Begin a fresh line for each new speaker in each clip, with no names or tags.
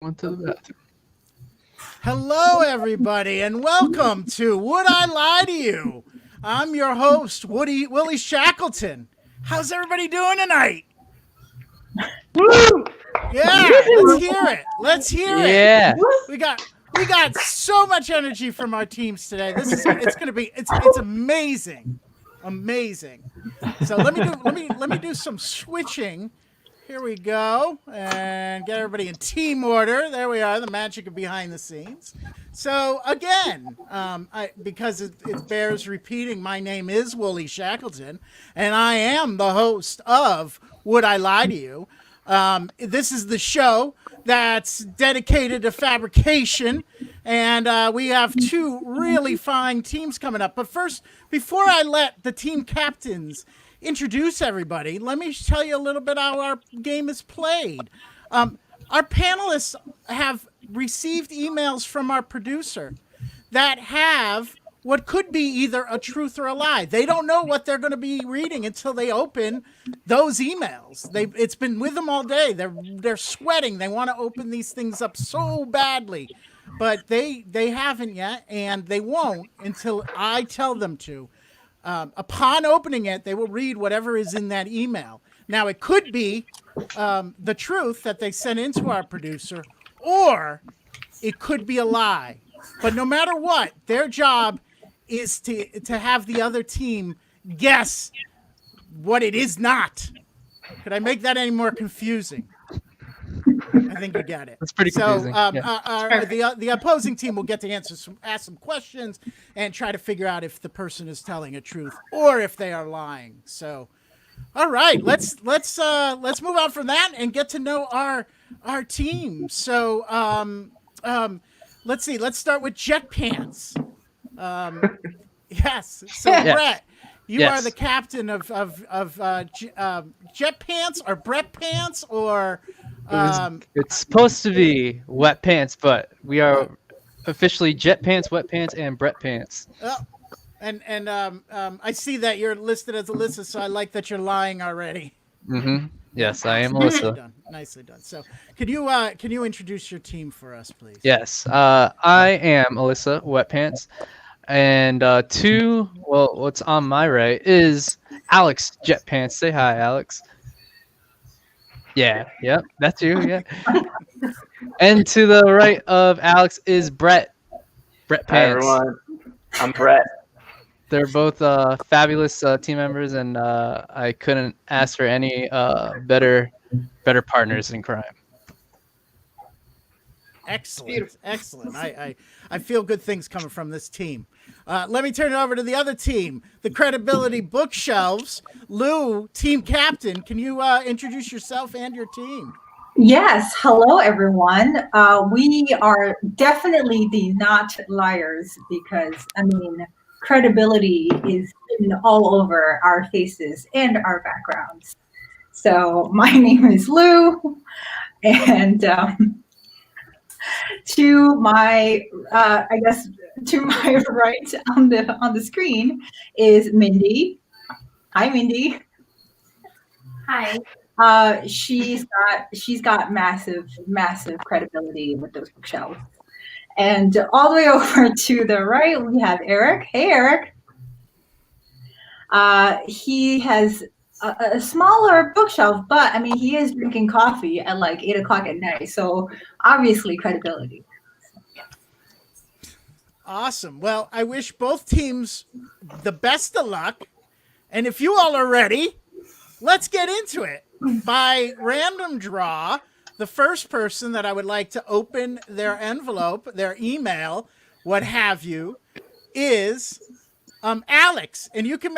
Went to the bathroom.
Hello, everybody, and welcome to Would I Lie to You? I'm your host, Willie Shackleton. How's everybody doing tonight?
Woo!
Yeah, let's hear it. Let's hear it.
Yeah.
We got so much energy from our teams today. It's amazing. Amazing. So let me do some switching. Here we go, and get everybody in team order. There we are, the magic of behind the scenes. So again, because it bears repeating, my name is Willie Shackleton, and I am the host of Would I Lie to You? This is the show that's dedicated to fabrication, and we have two really fine teams coming up. But first, before I let the team captains introduce everybody, let me tell you a little bit how our game is played. Our panelists have received emails from our producer that have what could be either a truth or a lie. They don't know what they're going to be reading until they open those emails. It's been with them all day. They're sweating. They want to open these things up so badly, but they haven't yet, and they won't until I tell them to. Upon opening it, they will read whatever is in that email. Now, it could be the truth that they sent into our producer, or it could be a lie. But no matter what, their job is to have the other team guess what it is not. Could I make that any more confusing? I think you get it.
That's pretty confusing.
So the opposing team will get to ask some questions and try to figure out if the person is telling a truth or if they are lying. So, all right, let's move on from that and get to know our team. So, let's see. Let's start with Jet Pants. Yes. So,
Yes.
Brett, you
Yes.
are the captain of Jet Pants or Brett Pants or.
It's supposed to be Wet Pants, but we are officially Jet Pants, Wet Pants, and Brett Pants.
And I see that you're listed as Alyssa, so I like that you're lying already.
Mm-hmm. Yes, I am
Nicely
Alyssa.
done. Nicely done. So, can you introduce your team for us, please?
Yes, I am Alyssa, Wet Pants, and what's on my right is Alex, Jet Pants. Say hi, Alex. Yeah, yep, that's you, yeah. And to the right of Alex is Brett
Hi
Pants.
everyone, I'm Brett.
They're both fabulous team members, and I couldn't ask for any better partners in crime.
Excellent. Excellent. I feel good things coming from this team. Let me turn it over to the other team, the Credibility Bookshelves. Lou, team captain, can you introduce yourself and your team?
Yes. Hello, everyone. We are definitely the not liars because, credibility is written all over our faces and our backgrounds. So my name is Lou, and to my right on the screen is Mindy. Hi, Mindy.
Hi.
She's got massive credibility with those bookshelves. And all the way over to the right, we have Eric. Hey, Eric. He has a smaller bookshelf, but he is drinking coffee at like 8 o'clock at night. So obviously credibility.
Awesome. Well, I wish both teams the best of luck. And if you all are ready, let's get into it. By random draw, the first person that I would like to open their envelope, their email, what have you, is Alex. And you can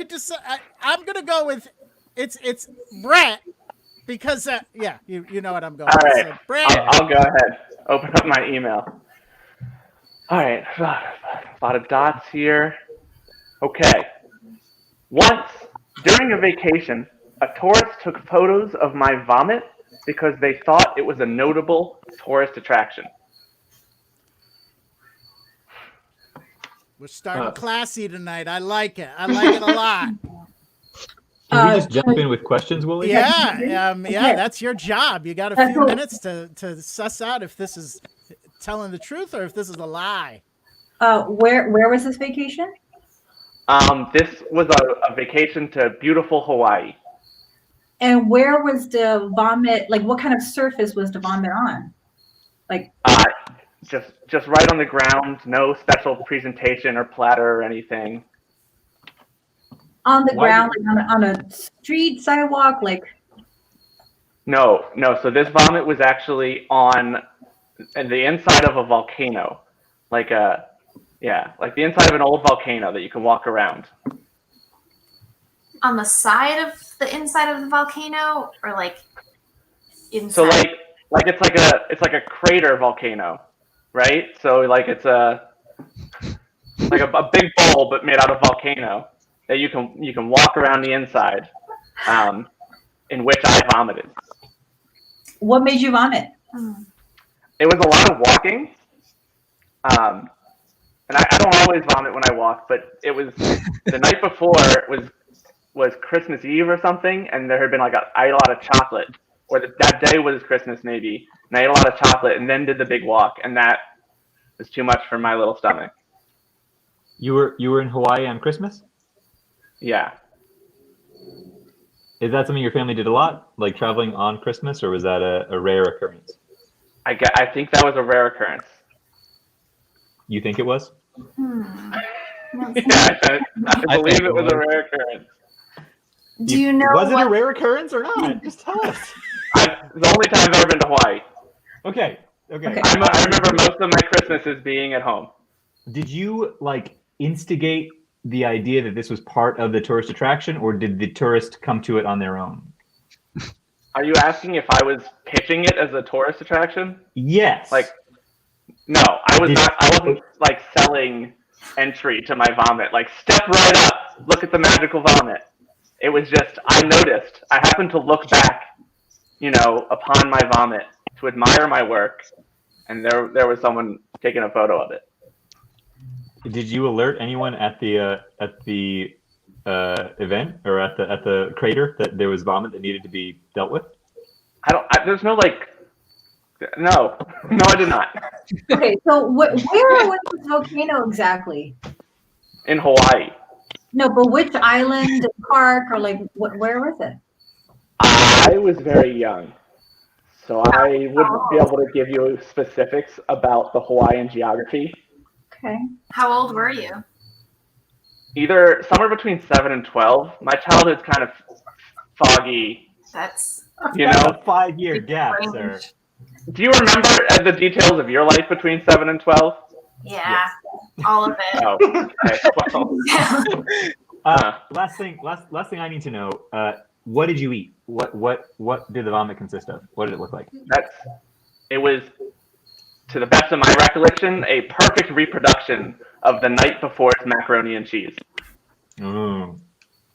decide. I'm gonna go with it's Brett because you know what I'm going.
All right,
So, Brett.
I'll go ahead. Open up my email. All right, a lot of dots here. Okay. Once, during a vacation, a tourist took photos of my vomit because they thought it was a notable tourist attraction.
We're starting classy tonight. I like it. I like it a lot.
Can we just jump in with questions, Wooly?
Yeah, that's your job. You got a few minutes to suss out if this is telling the truth or if this is a lie.
Where was this vacation?
This was a vacation to beautiful Hawaii.
And where was the vomit? Like, what kind of surface was the vomit on? Like,
just right on the ground. No special presentation or platter or anything.
on the ground, like on a street, sidewalk, like.
No. So this vomit was actually on the inside of a volcano, like the inside of an old volcano that you can walk around.
On the side of the inside of the volcano, or like inside?
So like it's like a crater volcano, right? So like it's a big bowl but made out of volcano that you can walk around the inside, in which I vomited.
What made you vomit?
It was a lot of walking. And I don't always vomit when I walk, but it was the night before was Christmas Eve or something, and there had been I ate a lot of chocolate, or that day was Christmas maybe, and I ate a lot of chocolate and then did the big walk, and that was too much for my little stomach.
You were in Hawaii on Christmas?
Yeah.
Is that something your family did a lot, like traveling on Christmas, or was that a rare occurrence?
I think that was a rare occurrence.
You think it was?
Yeah, I believe it was a rare occurrence.
Do you know
Was it a rare occurrence or not? Just tell us.
The only time I've ever been to Hawaii.
Okay.
I remember most of my Christmases being at home.
Did you instigate the idea that this was part of the tourist attraction, or did the tourists come to it on their own?
Are you asking if I was pitching it as a tourist attraction?
Yes.
No, I wasn't selling entry to my vomit. Step right up, look at the magical vomit. It was just, I noticed. I happened to look back, upon my vomit to admire my work, and there was someone taking a photo of it.
Did you alert anyone at the event or at the crater that there was vomit that needed to be dealt with?
There's no no, I did not.
Okay, so where was this volcano exactly?
In Hawaii.
No, but which island, park, or where was it?
I was very young, so I wouldn't be able to give you specifics about the Hawaiian geography.
Okay.
How old were you?
Either somewhere between 7 and 12. My childhood's kind of foggy.
That's
a 5-year gap, sir.
Do you remember the details of your life between 7 and 12?
Yeah, all of it.
Oh, okay. Well.
Last thing I need to know. What did you eat? What did the vomit consist of? What did it look like?
It was, to the best of my recollection, a perfect reproduction of the night before's macaroni and cheese.
Mm.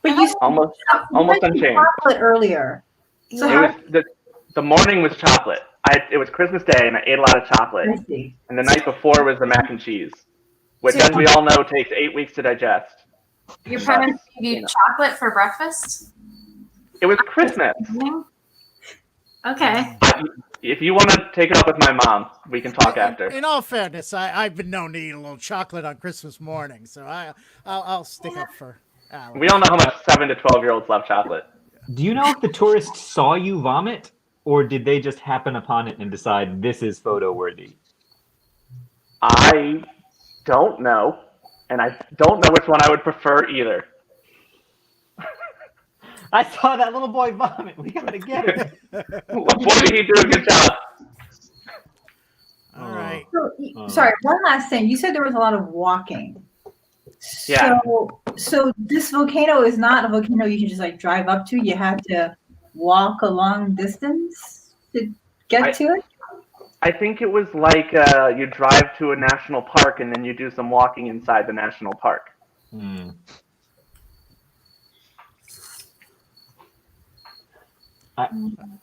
But you
almost unchanged.
Chocolate earlier. So
the morning was chocolate. It was Christmas Day, and I ate a lot of chocolate. And the night before was the mac and cheese, which, as we all know, takes 8 weeks to digest.
Your parents gave you chocolate for breakfast?
It was Christmas.
Okay.
If you want to take it up with my mom, we can talk after.
In all fairness, I've been known to eat a little chocolate on Christmas morning, so I'll stick up for Alex.
We all know how much 7 to 12-year-olds love chocolate.
Do you know if the tourists saw you vomit, or did they just happen upon it and decide this is photo worthy?
I don't know, and I don't know which one I would prefer either.
I saw that little boy vomit. We gotta get it.
Boy, did he do a good job.
All right.
Sorry, one last thing. You said there was a lot of walking.
Yeah.
So this volcano is not a volcano you can just drive up to. You have to walk a long distance to get to it?
I think it was like you drive to a national park and then you do some walking inside the national park.
Hmm.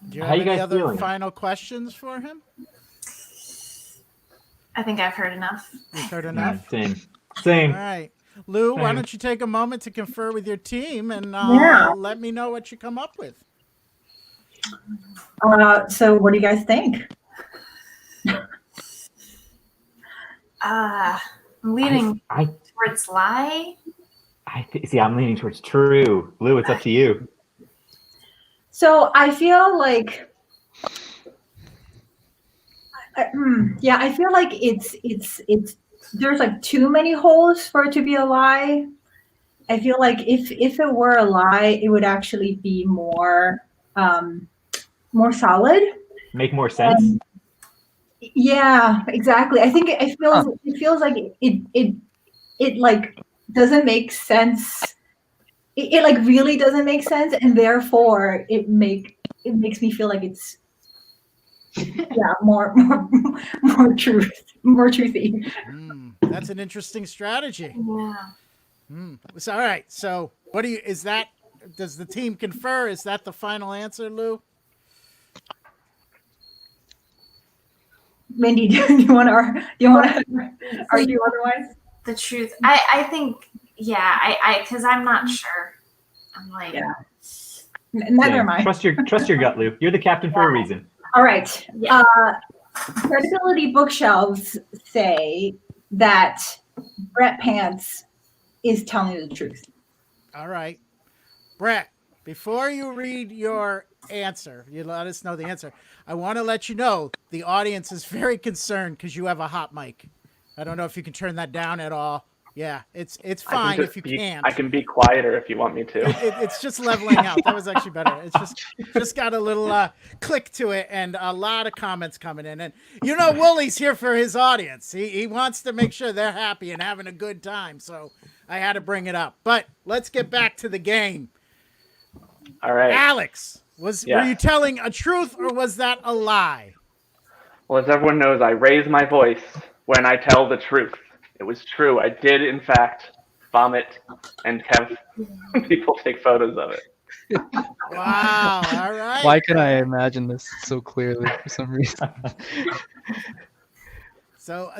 Do you have any other final questions for him?
I think I've heard enough.
You've heard enough?
Same.
All right. Lou, why
Same.
don't you take a moment to confer with your team and
Yeah.
let me know what you come up with.
So what do you guys think?
I'm leaning
I
towards lie.
see. I'm leaning towards true. Lou, it's up to you.
So I feel like, I feel like it's there's like too many holes for it to be a lie. I feel like if it were a lie, it would actually be more more solid.
Make more sense.
Yeah, exactly. I think it feels like it like doesn't make sense. It like really doesn't make sense, and therefore it makes me feel like it's more more truthy.
That's an interesting strategy.
Yeah.
So, all right. So, what do you? Is that? Does the team confer? Is that the final answer, Lou?
Mindy, do you want to argue otherwise?
The truth. I think, yeah, because I'm not sure. I'm like,
Yeah. Never mind.
Trust your gut, Lou. You're the captain for a reason.
All right.
Yeah.
Credibility bookshelves say that Brett Pants is telling you the truth.
All right, Brett. Before you read your answer, you let us know the answer. I want to let you know the audience is very concerned because you have a hot mic. I don't know if you can turn that down at all. Yeah, it's fine if you can't.
I can be quieter if you want me to.
It's just leveling out. That was actually better. It's just got a little click to it and a lot of comments coming in. And Woolie's here for his audience. He wants to make sure they're happy and having a good time. So I had to bring it up. But let's get back to the game.
All right.
Alex, were you telling a truth or was that a lie?
Well, as everyone knows, I raise my voice when I tell the truth. It was true. I did, in fact, vomit and have people take photos of it.
Wow. All right.
Why can I imagine this so clearly for some reason?
So,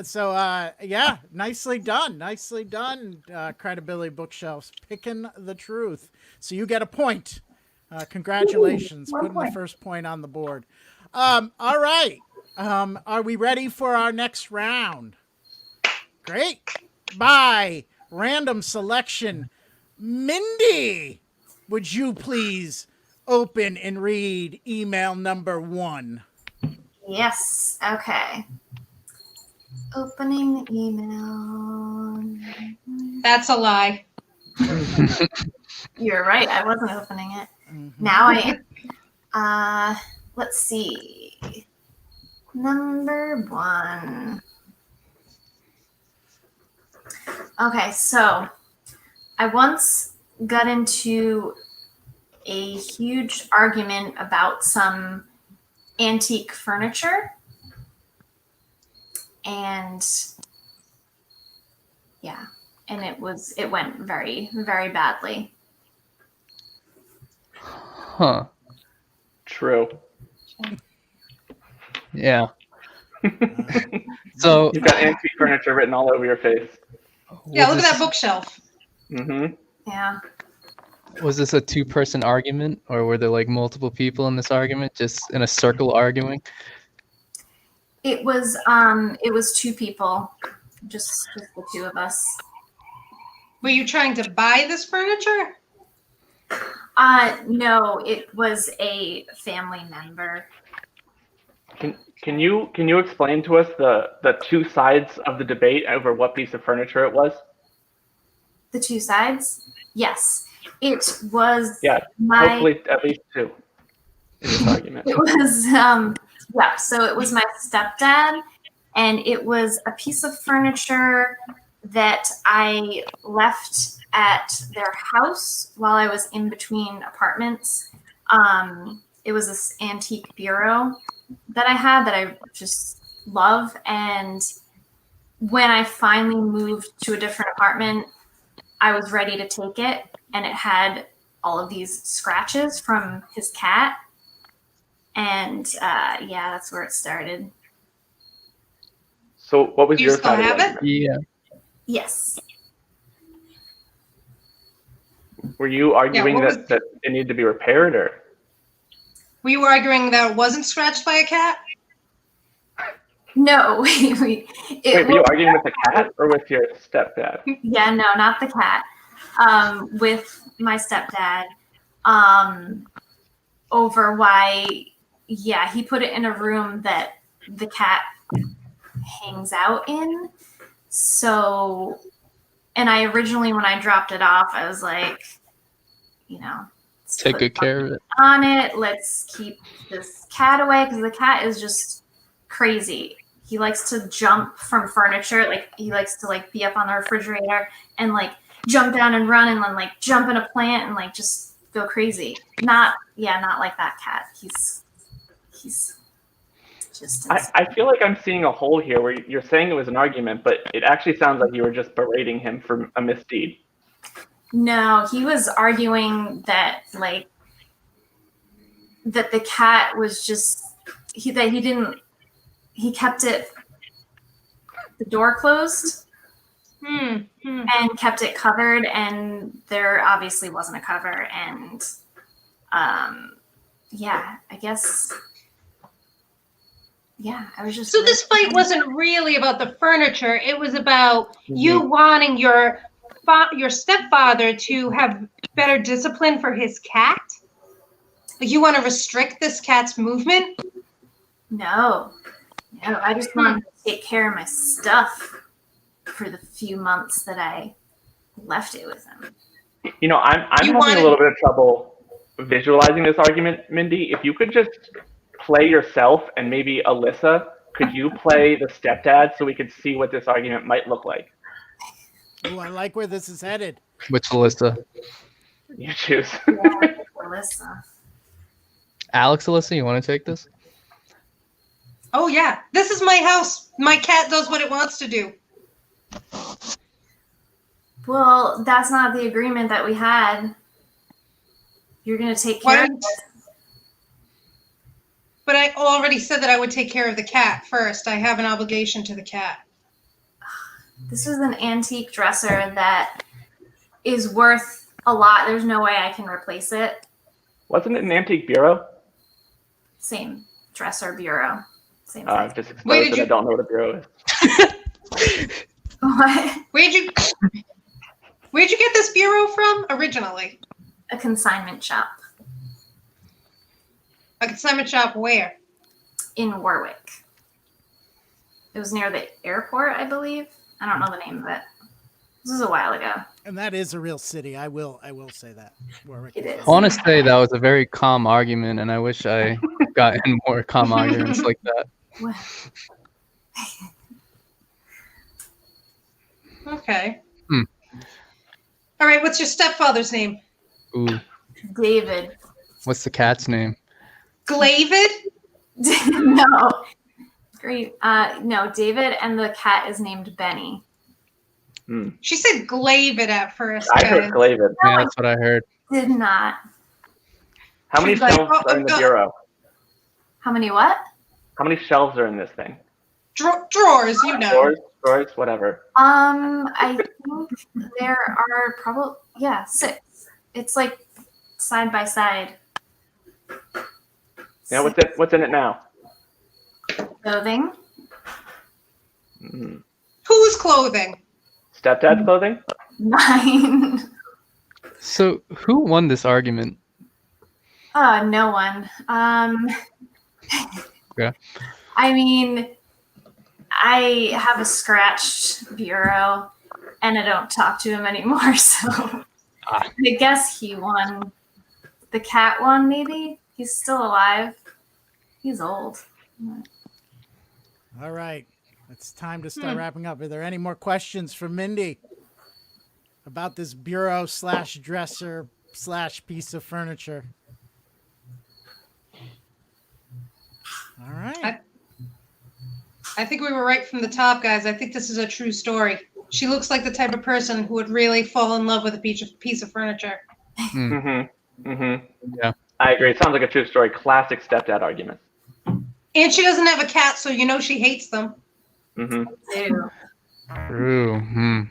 yeah, nicely done. Nicely done, Credibility Bookshelves, picking the truth. So you get a point. Congratulations, putting the first point on the board. All right. Are we ready for our next round? Great. By random selection, Mindy, would you please open and read email number 1?
yes. Okay. Opening email.
That's a lie.
You're right. I wasn't opening it. Now I am. Let's see. Number 1. Okay, so I once got into a huge argument about some antique furniture. And yeah, and it went very, very badly.
Huh.
True.
Yeah. So
You've got antique furniture written all over your face.
Yeah, look at that bookshelf.
Mm-hmm.
Yeah.
Was this a 2-person argument, or were there like multiple people in this argument, just in a circle arguing?
It was 2 people, just the 2 of us.
Were you trying to buy this furniture?
No, it was a family member.
Can you explain to us the 2 sides of the debate over what piece of furniture it was?
The 2 sides? Yes. It was
hopefully at least 2 in this argument.
It was so it was my stepdad, and it was a piece of furniture that I left at their house while I was in between apartments. It was this antique bureau that I had that I just love, and when I finally moved to a different apartment, I was ready to take it, and it had all of these scratches from his cat. And that's where it started.
So what was
Do you
your
still
side
have
of
it?
Yeah.
Yes.
Were you arguing
what
that it needed to be repaired, or?
Were you arguing that it wasn't scratched by a cat?
No, wait.
Wait, were you arguing with the cat or with your stepdad?
Yeah, no, not the cat. With my stepdad. Over why, yeah, he put it in a room that the cat hangs out in. So, and I originally, when I dropped it off, I was like, let's
Take
put
good care of it.
on it. Let's keep this cat away because the cat is just crazy. He likes to jump from furniture. Like he likes to like be up on the refrigerator and like jump down and run and then like jump in a plant and like just go crazy. Not like that cat. He's just.
I feel like I'm seeing a hole here where you're saying it was an argument, but it actually sounds like you were just berating him for a misdeed.
No, he was arguing that that the cat was just he kept it the door closed and kept it covered, and there obviously wasn't a cover, and I guess I was just
So this fight wasn't really about the furniture. It was about you wanting your stepfather to have better discipline for his cat. Like you want to restrict this cat's movement?
No, I just wanted to take care of my stuff for the few months that I left it with him.
I'm having a little bit of trouble visualizing this argument, Mindy. If you could just play yourself and maybe Alyssa, could you play the stepdad so we could see what this argument might look like?
Oh, I like where this is headed.
Which Alyssa?
You choose.
Alyssa.
Alyssa, you want to take this?
Oh yeah, this is my house. My cat does what it wants to do.
Well, that's not the agreement that we had. You're going to take care of it.
But I already said that I would take care of the cat first. I have an obligation to the cat.
This is an antique dresser that is worth a lot. There's no way I can replace it.
Wasn't it an antique bureau?
Same dresser, bureau. Same thing.
I've just exposed that I don't know what a bureau is.
What?
Where'd you get this bureau from originally?
A consignment shop.
A consignment shop where?
In Warwick. It was near the airport, I believe. I don't know the name of it. This was a while ago.
And that is a real city. I will say that.
It is.
I want to say that was a very calm argument, and I wish I got in more calm arguments like that.
Okay. All right, what's your stepfather's name?
Ooh.
David.
What's the cat's name?
Glavid?
No. Great. No, David, and the cat is named Benny.
She said Glavid at first.
I heard Glavid.
Yeah, that's what I heard.
Did not.
How many shelves are in the bureau?
How many what?
How many shelves are in this thing?
Drawers, you know.
Drawers, whatever.
I think there are probably 6. It's like side by side.
Yeah, what's in it now?
Clothing.
Whose clothing?
Stepdad's clothing?
Mine.
So, who won this argument?
No one.
Yeah.
I mean, I have a scratched bureau, and I don't talk to him anymore, so I guess he won. The cat won, maybe? He's still alive. He's old.
All right. It's time to start wrapping up. Are there any more questions for Mindy about this bureau / dresser / piece of furniture? All right.
I think we were right from the top, guys. I think this is a true story. She looks like the type of person who would really fall in love with a piece of furniture.
Yeah. I agree. It sounds like a true story. Classic stepdad argument.
And she doesn't have a cat, so you know she hates them.
Ew.
True.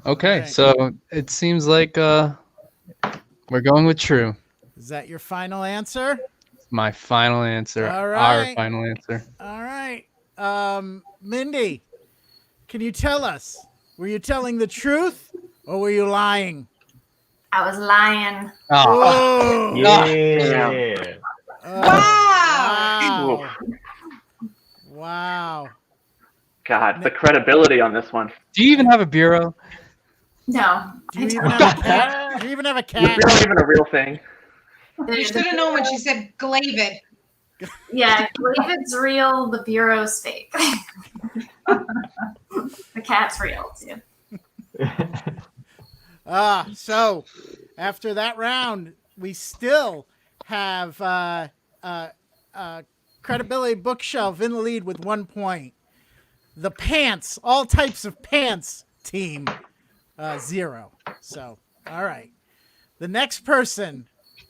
Okay,
Right.
so it seems like we're going with true.
Is that your final answer?
My final answer.
All
Our
right.
final answer.
All right. Mindy, can you tell us, were you telling the truth or were you lying?
I was lying.
Oh,
Oh,
Yeah.
wow.
Oof.
Wow.
God, the credibility on this one.
do you even have a bureau?
No.
Do you
I
even
don't.
have a cat? Do you even have a
Is
cat?
not even a real thing.
You should have known when she said Glavid.
Yeah, David's real, the bureau's fake. The cat's real too.
So after that round, we still have credibility bookshelf in the lead with 1 point. The pants, all types of pants team, 0. So, all right. The next person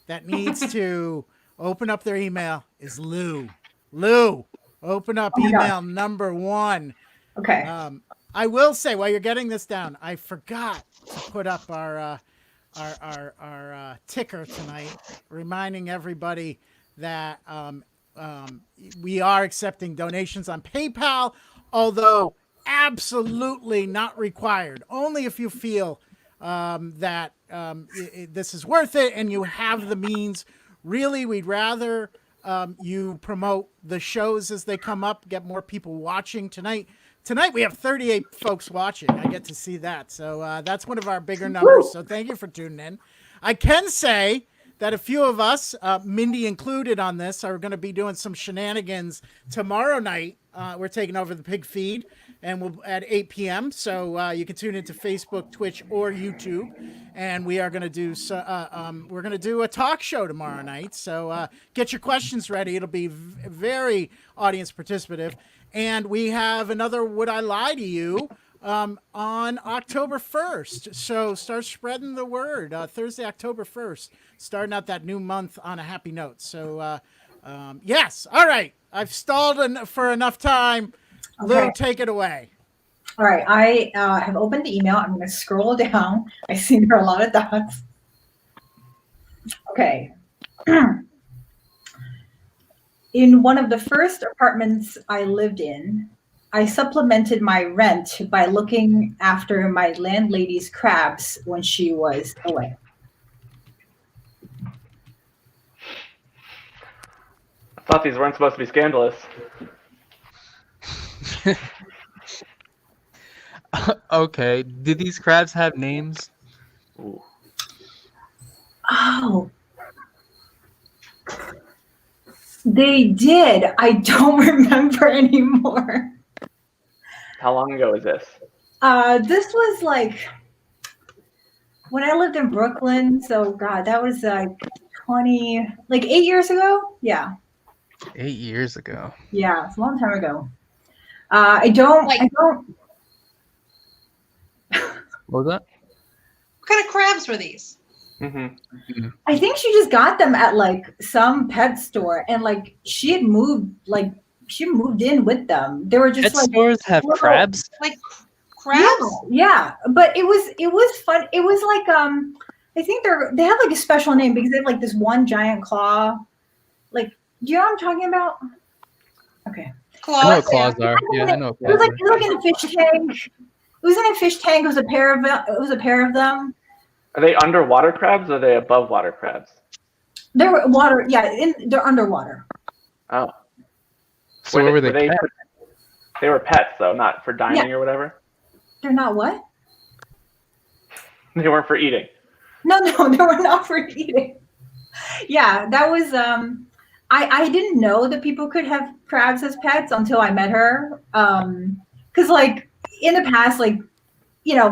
that needs to open up their email is Lou. Lou, open up email number 1.
Okay.
I will say while you're getting this down, I forgot to put up our ticker tonight, reminding everybody that we are accepting donations on PayPal, although absolutely not required. Only if you feel that this is worth it and you have the means. Really, we'd rather you promote the shows as they come up, get more people watching tonight. Tonight we have 38 folks watching. I get to see that. So that's one of our bigger numbers. So thank you for tuning in. I can say that a few of us, Mindy included on this, are going to be doing some shenanigans tomorrow night. We're taking over the pig feed and we'll at 8 p.m. So you can tune into Facebook, Twitch, or YouTube. And we are going to do we're going to do a talk show tomorrow night. So get your questions ready. It'll be very audience participative. And we have another Would I Lie to You on October 1st. So start spreading the word. Thursday, October 1st, starting out that new month on a happy note. So, yes. All right. I've stalled for enough time.
Okay.
Lou, take it away.
All right. I have opened the email. I'm going to scroll down. I see there are a lot of dots. Okay. In one of the first apartments I lived in, I supplemented my rent by looking after my landlady's crabs when she was away.
I thought these weren't supposed to be scandalous.
Okay. Did these crabs have names?
Ooh.
Oh. They did. I don't remember anymore.
How long ago is this?
This was like when I lived in Brooklyn. So God, that was like 8 years ago. Yeah.
8 years ago.
Yeah, it's a long time ago. I don't.
What was that?
What kind of crabs were these?
Mm-hmm.
I think she just got them at like some pet store, and like she had moved in with them. They were just
Pet
like
stores have
little-
crabs?
Like crabs?
Yeah, but it was fun. It was like I think they have like a special name because they have like this one giant claw. Like, do you know what I'm talking about? Okay.
I know what
Claws?
claws are. Yeah, I know what
It
claws
was like in a fish tank. It was in a fish tank. It was a pair of them.
Are they underwater crabs or are they above water crabs?
They were water. Yeah, they're underwater.
Oh.
So where were they kept?
They were pets, though, not for dining or whatever.
They're not what?
They weren't for eating.
No, they were not for eating. Yeah, that was. I didn't know that people could have crabs as pets until I met her. Because like in the past, like you know,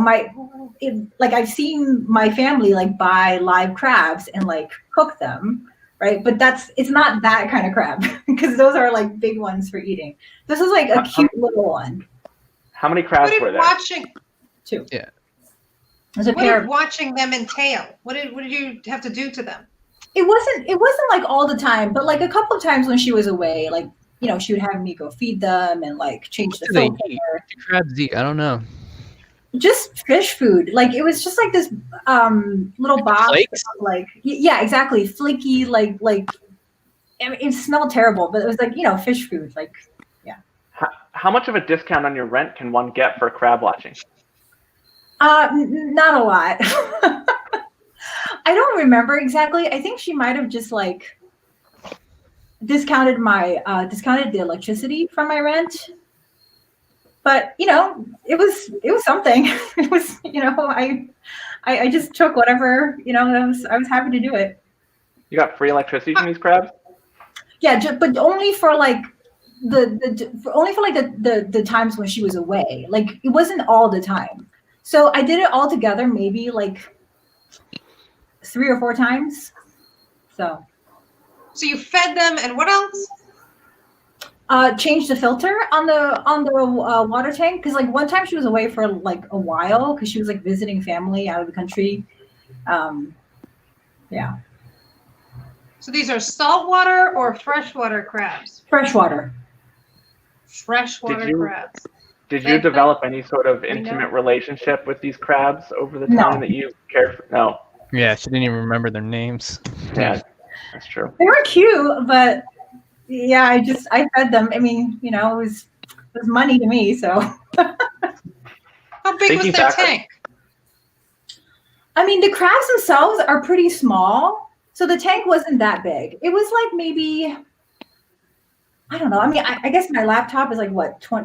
I've seen my family like buy live crabs and like cook them, right? But it's not that kind of crab because those are like big ones for eating. This is like a cute little one.
How many crabs
What
were
did
there?
watching?
Two.
Yeah.
There's a
What
pair.
did watching them entail? What did you have to do to them?
It wasn't like all the time, but like a couple of times when she was away, like you know, she would have me go feed them and like change the
What do they
filter.
eat? What do crabs eat? I don't know.
just fish food. Like it was just like this little box
Flakes?
of, like yeah, exactly, flaky, like I mean, it smelled terrible, but it was like, fish food. Like,
How much of a discount on your rent can one get for crab watching?
not a lot. I don't remember exactly. I think she might have just like discounted the electricity from my rent. But it was something. It was I just took whatever I was happy to do it.
You got free electricity from these crabs?
Yeah, but only for like the times when she was away. Like it wasn't all the time. So I did it all together maybe like 3 or 4 times. So
you fed them, and what else?
Changed the filter on the water tank, because like one time she was away for like a while because she was like visiting family out of the country. Yeah.
So these are saltwater or freshwater crabs?
Freshwater.
Freshwater crabs.
Did you develop any sort of intimate relationship with these crabs over the
No.
time that you cared for? No.
Yeah, she didn't even remember their names.
Yeah, that's true.
They were cute, but yeah, I fed them. I mean, it was money to me, so.
How big was their tank?
I mean, the crabs themselves are pretty small, so the tank wasn't that big. It was like maybe, I don't know. I mean, I guess my laptop is like what, 20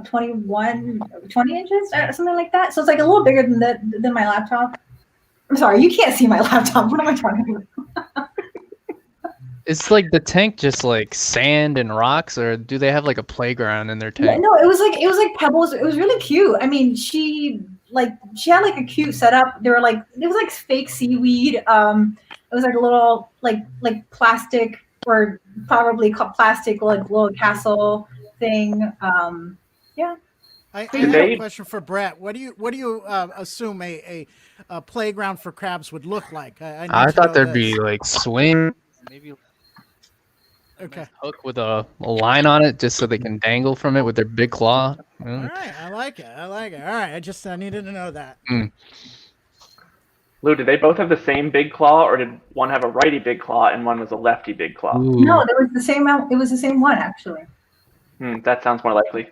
inches or something like that. So it's like a little bigger than my laptop. I'm sorry, you can't see my laptop. What am I talking about?
Is like the tank just like sand and rocks, or do they have like a playground in their tank?
Yeah, no, it was like pebbles. It was really cute. I mean, she had like a cute setup. They were like, it was like fake seaweed. It was like a little like plastic, or probably plastic, like little castle thing. Yeah.
I have a question for Brett. What do you assume a playground for crabs would look like?
I thought there'd be like swing, maybe
okay,
hook with a line on it, just so they can dangle from it with their big claw.
All right, I like it. All right, I needed to know that.
Lou, did they both have the same big claw, or did one have a righty big claw and one was a lefty big claw?
Ooh.
No, it was the same. It was the same one, actually.
That sounds more likely.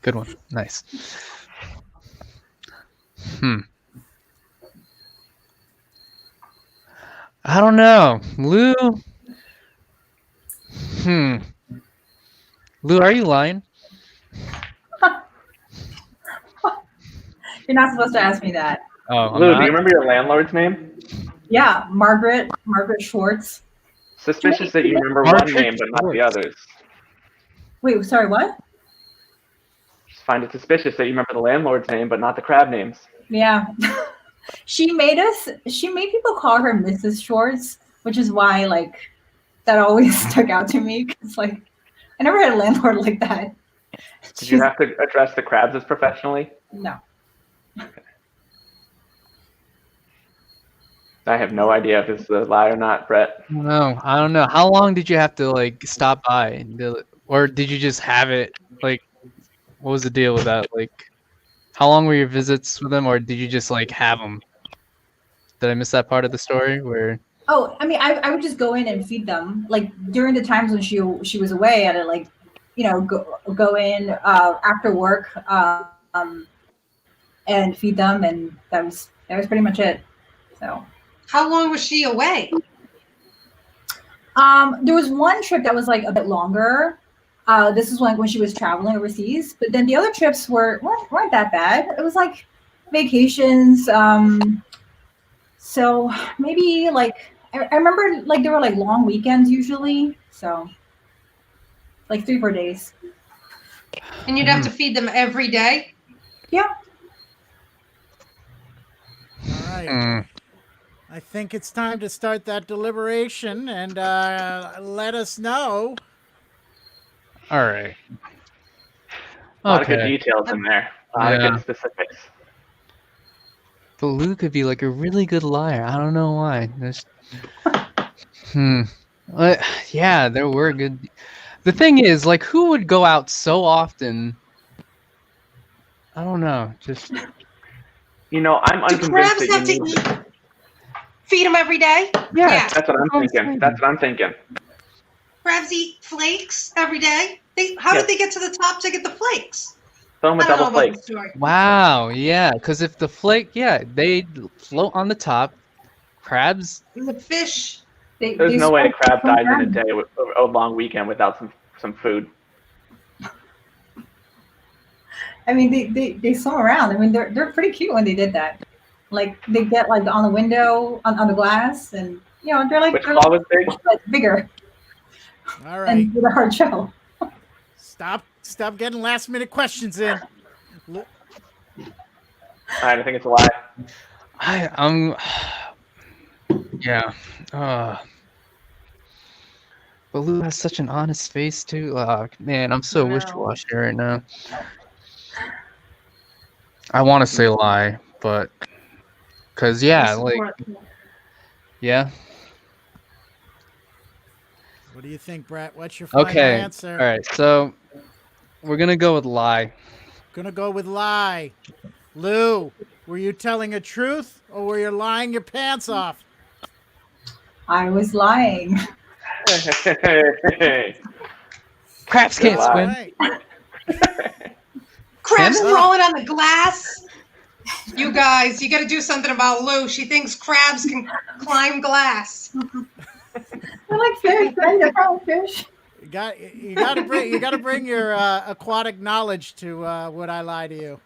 Good one. Nice. I don't know. Lou? Lou, are you lying?
You're not supposed to ask me that.
Oh,
Lou, do you remember your landlord's name?
Yeah, Margaret Schwartz.
Suspicious that you remember one name but not the others.
Wait, sorry, what?
Just find it suspicious that you remember the landlord's name but not the crab names.
Yeah. She made people call her Mrs. Schwartz, which is why like that always stuck out to me, because like I never had a landlord like that.
Did you have to address the crabs as professionally?
No.
Okay. I have no idea if this is a lie or not, Brett.
No, I don't know. How long did you have to like stop by, or did you just have it? Like, what was the deal with that? Like, how long were your visits with them, or did you just like have them? Did I miss that part of the story where?
Oh, I mean, I would just go in and feed them. Like during the times when she was away, I'd like, go in after work and feed them, and that was pretty much it. So.
How long was she away?
There was one trip that was like a bit longer. This is when she was traveling overseas, but then the other trips weren't that bad. It was like vacations. So maybe like I remember like there were like long weekends usually. So like 3-4 days.
And you'd have to feed them every day?
Yeah.
All right. I think it's time to start that deliberation and let us know.
All right.
A lot of good details in there. A lot of good specifics.
But Lou could be like a really good liar. I don't know why. Yeah, there were good. The thing is, like, who would go out so often I don't know. Just
You know, I'm
Do
unconvinced
crabs
that
have to
you need.
eat? Feed them every day?
yeah.
That's what I'm
I'm
thinking.
saying.
That's what I'm thinking.
Crabs eat flakes every day? How
Yes.
did they get to the top to get the flakes?
Throw them a
I don't know
double
about
flake.
the story.
Wow. Yeah. Because if the flake, they float on the top. Crabs.
The fish.
There's
They
no way a
swim
crab dies in a
around.
day with a long weekend without some food.
I mean, they swim around. I mean, they're pretty cute when they did that. Like they get like on the window on the glass, and they're
Which claw was big?
bigger
All right.
and with a hard shell.
Stop getting last minute questions in.
All right, I think it's a lie.
I'm. Yeah. But Lou has such an honest face too. Man, I'm so
I know.
wishy-washy right now. I want to say lie, but because
I
like
support-
yeah.
What do you think, Brett? What's your final
Okay.
answer?
All right. So we're gonna go with lie.
Gonna go with lie. Lou, were you telling a truth or were you lying your pants off?
I was lying.
Crabs can't
lie.
swim.
Right.
Crabs
Can they?
crawling on the glass. You guys, you got to do something about Lou. She thinks crabs can climb glass.
They're like fish, right? They're probably fish.
You gotta bring your aquatic knowledge to Would I Lie to You?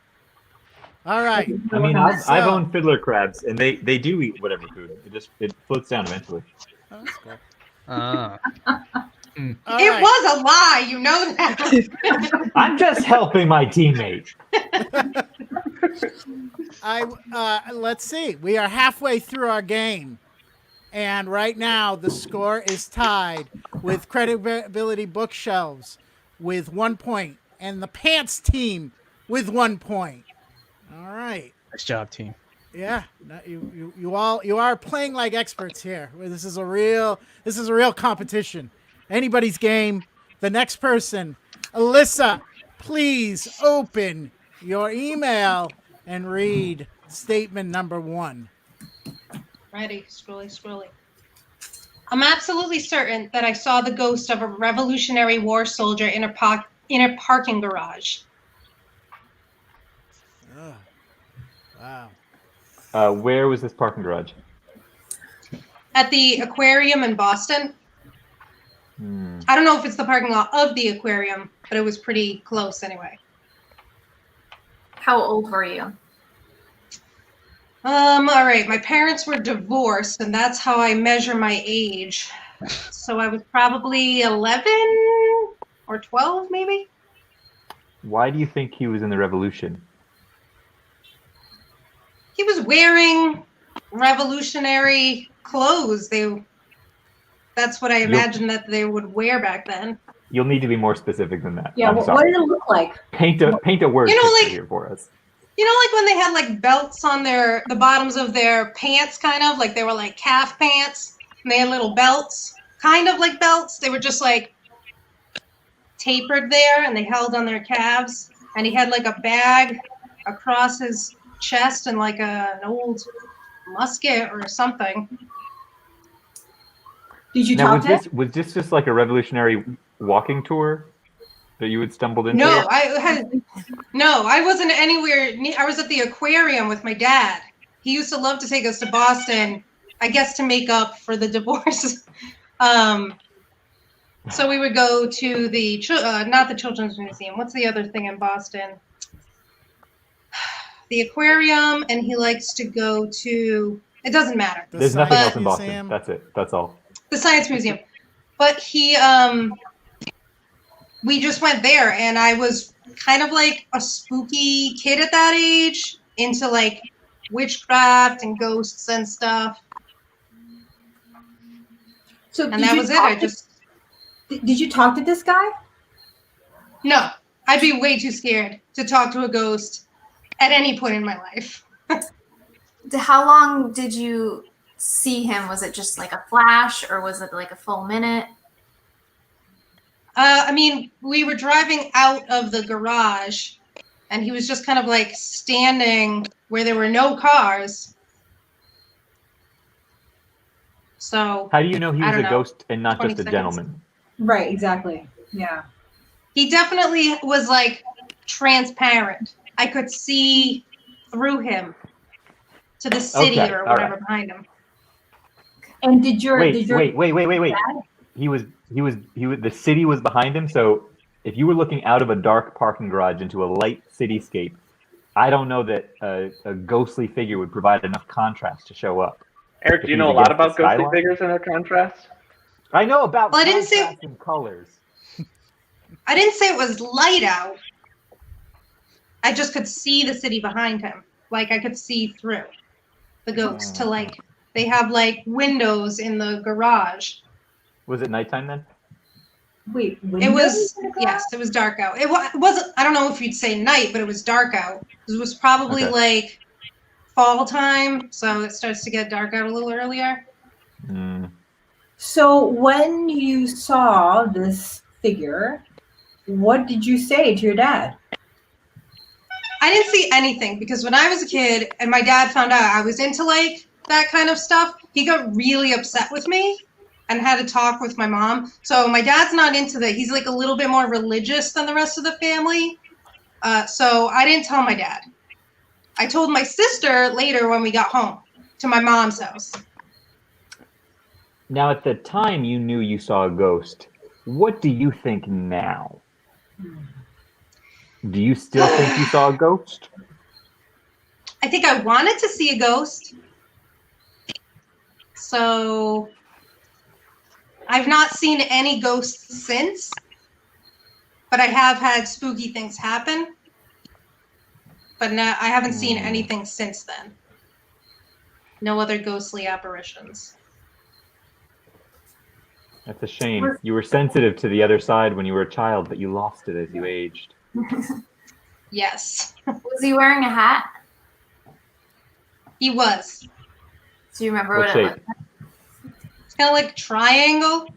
All right.
I mean, I've
So-
owned fiddler crabs, and they do eat whatever food. It floats down eventually.
Oh, that's cool.
Ah.
All
It
right.
was a lie, you know that.
I'm just helping my teammate.
Let's see. We are halfway through our game, and right now the score is tied with Credibility Bookshelves with 1 point, and the Pants team with 1 point. All right.
Nice job, team.
Yeah, you are playing like experts here. This is a real competition. Anybody's game. The next person, Alyssa, please open your email and read statement number 1.
Ready, scrolly. I'm absolutely certain that I saw the ghost of a Revolutionary War soldier in a parking garage.
Oh, wow.
Where was this parking garage?
At the aquarium in Boston. I don't know if it's the parking lot of the aquarium, but it was pretty close anyway.
How old were you?
All right. My parents were divorced, and that's how I measure my age. So I was probably 11 or 12, maybe.
Why do you think he was in the revolution?
He was wearing revolutionary clothes. That's what I imagined that they would wear back then.
You'll need to be more specific than that.
Yeah,
I'm
what
sorry.
did it look like?
Paint a word
You know,
picture
like-
here for us.
You know, like when they had like belts on the bottoms of their pants, kind of like they were like calf pants, and they had little belts, kind of like belts. They were just like tapered there, and they held on their calves. And he had like a bag across his chest and like an old musket or something.
Did you
Now,
talk to him?
was this just like a revolutionary walking tour that you had stumbled into?
No, I wasn't anywhere near. I was at the aquarium with my dad. He used to love to take us to Boston, I guess to make up for the divorce. So we would go to the not the Children's Museum. What's the other thing in Boston? The aquarium, and he likes to go to. It doesn't matter.
The
There's nothing
Science
else in Boston.
Museum.
That's it. That's all.
The Science Museum. But he, we just went there, and I was kind of like a spooky kid at that age, into like witchcraft and ghosts and stuff.
So
And that was it. I just,
did you talk to this guy?
no, I'd be way too scared to talk to a ghost at any point in my life.
How long did you see him? Was it just like a flash, or was it like a full minute?
I mean, we were driving out of the garage, and he was just kind of like standing where there were no cars. So
How do you know he
I
was
don't
a
know,
ghost and not
20
just a
seconds.
gentleman?
Right, exactly. Yeah.
He definitely was like transparent. I could see through him to the city
Okay,
or
all
whatever
right.
behind him.
And did your
Wait. He was. The city was behind him. So if you were looking out of a dark parking garage into a light cityscape, I don't know that a ghostly figure would provide enough contrast to show up.
Eric,
If
do you
he
know
was
a lot
against the
about ghostly
skyline?
figures and their contrast?
I know about
Well, I didn't say-
contrast and colors.
I didn't say it was light out. I just could see the city behind him. Like I could see through the ghost to like, they have like windows in the garage.
Was it nighttime then?
Wait,
It
windows
was,
in the garage?
yes, it was dark out. It wasn't, I don't know if you'd say night, but it was dark out. It was probably
Okay.
like fall time, so it starts to get dark out a little earlier.
Hmm.
So when you saw this figure, what did you say to your dad?
I didn't see anything because when I was a kid and my dad found out I was into like that kind of stuff, he got really upset with me and had to talk with my mom. So my dad's not into that. He's like a little bit more religious than the rest of the family. So I didn't tell my dad. I told my sister later when we got home to my mom's house.
Now, at the time you knew you saw a ghost, what do you think now? Do you still think you saw a ghost?
I think I wanted to see a ghost. So I've not seen any ghosts since, but I have had spooky things happen. But no, I haven't seen anything since then. No other ghostly apparitions.
That's a shame. You were sensitive to the other side when you were a child, but you lost it as you aged.
Yes,
Was he wearing a hat?
he was.
Do you remember
What
what it
shape?
looked like?
It's kind of like triangle.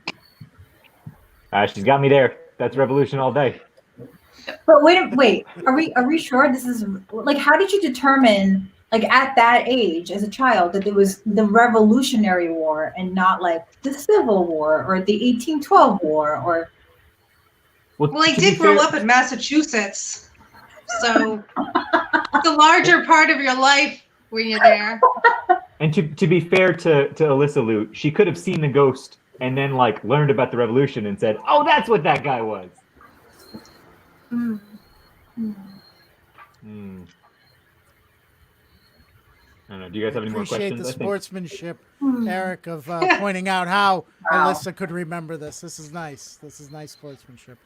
She's got me there. That's revolution all day.
But wait. Are we sure this is like? How did you determine, like at that age as a child, that it was the Revolutionary War and not like the Civil War or the 1812 War or?
Well, I
to
did
be
grow
fair-
up in Massachusetts, so it's a larger part of your life when you're there.
And to be fair to Alyssa Lute, she could have seen the ghost and then like learned about the revolution and said, "Oh, that's what that guy was."
Mm.
Hmm. I don't know. Do you guys have any more
Appreciate
questions?
the
I think
sportsmanship,
Hmm.
Eric, of pointing out how Alyssa could remember this. This is nice. This is nice sportsmanship.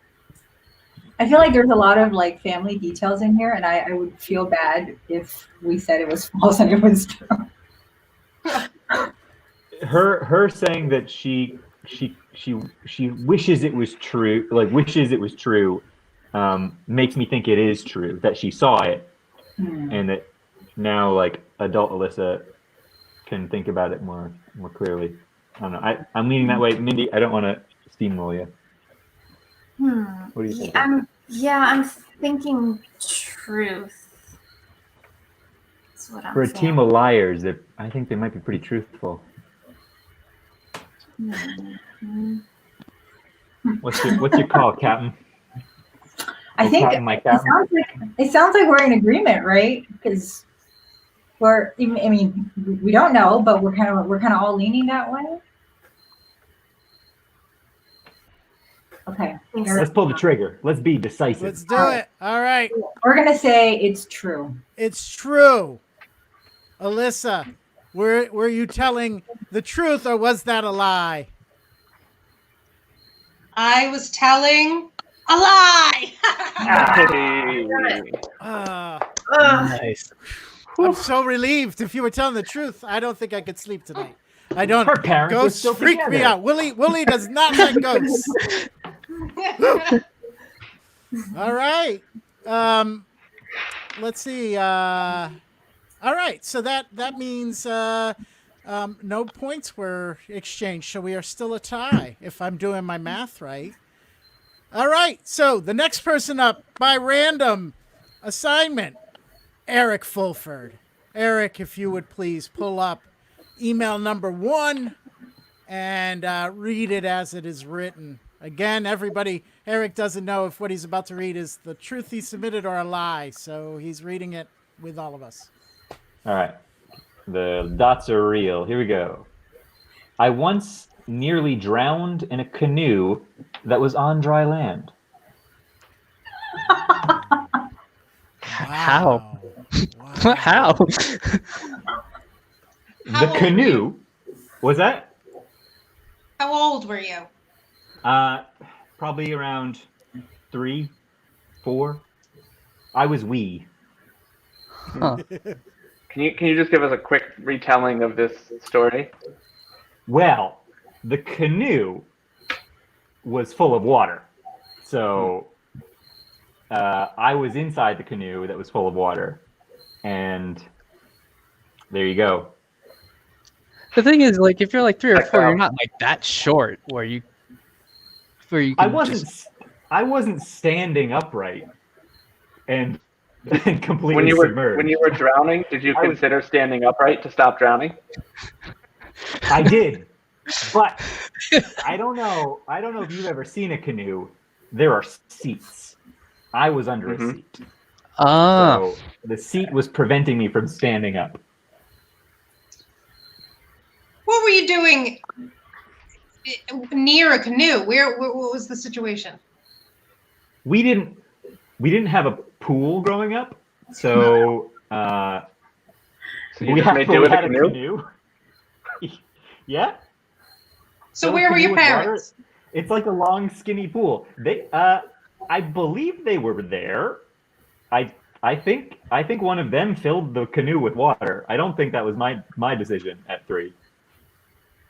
I feel like there's a lot of like family details in here, and I would feel bad if we said it was false and it was true.
her saying that she wishes it was true, like wishes it was true, makes me think it is true that she saw it, and that now like adult Alyssa can think about it more clearly. I don't know. I'm leaning that way. Mindy, I don't want to steamroll you. What do you think?
I'm thinking truth. That's what I'm
For a
saying.
team of liars, I think they might be pretty truthful.
Mhm.
What's your call, Captain?
I think
Captain, my Captain.
it sounds like we're in agreement, right? Because I mean, we don't know, but we're kind of all leaning that way. Okay,
Let's pull the trigger. Let's be decisive.
Let's do it. All right.
we're gonna say it's true.
It's true. Alyssa, were you telling the truth or was that a lie?
I was telling a lie.
Hey.
Ugh.
Nice.
I'm so relieved. If you were telling the truth, I don't think I could sleep tonight. I don't.
Her parents were
Ghosts
still
freak me
together.
out. Willie does not like ghosts. All right. Let's see. All right. So that means no points were exchanged. So we are still a tie, if I'm doing my math right. All right. So the next person up by random Assignment, Eric Fulford. Eric, if you would please pull up email number 1 and read it as it is written. Again, everybody, Eric doesn't know if what he's about to read is the truth he submitted or a lie, so he's reading it with all of us.
All right. The dots are real. Here we go. I once nearly drowned in a canoe that was on dry land.
How?
Wow.
How?
The canoe, was that?
How old were you?
Probably around 3, 4. I was wee.
Huh.
Can you just give us a quick retelling of this story?
Well, the canoe was full of water. So I was inside the canoe that was full of water. And there you go.
The thing is, like, if you're like 3 or
Check
4, you're
out.
not like that short where you
I
can
wasn't
just-
I wasn't standing upright and completely
When
submerged.
you were drowning, did you consider standing upright to stop drowning?
I did. But I don't know if you've ever seen a canoe. There are seats. I was under a seat.
Ah.
So the seat was preventing me from standing up.
What were you doing near a canoe? What was the situation?
We didn't have a pool growing up, so
So you just made do with a canoe?
Yeah.
So
So
where were
canoe
your
with water?
parents?
It's like a long, skinny pool. I believe they were there. I think one of them filled the canoe with water. I don't think that was my decision at 3.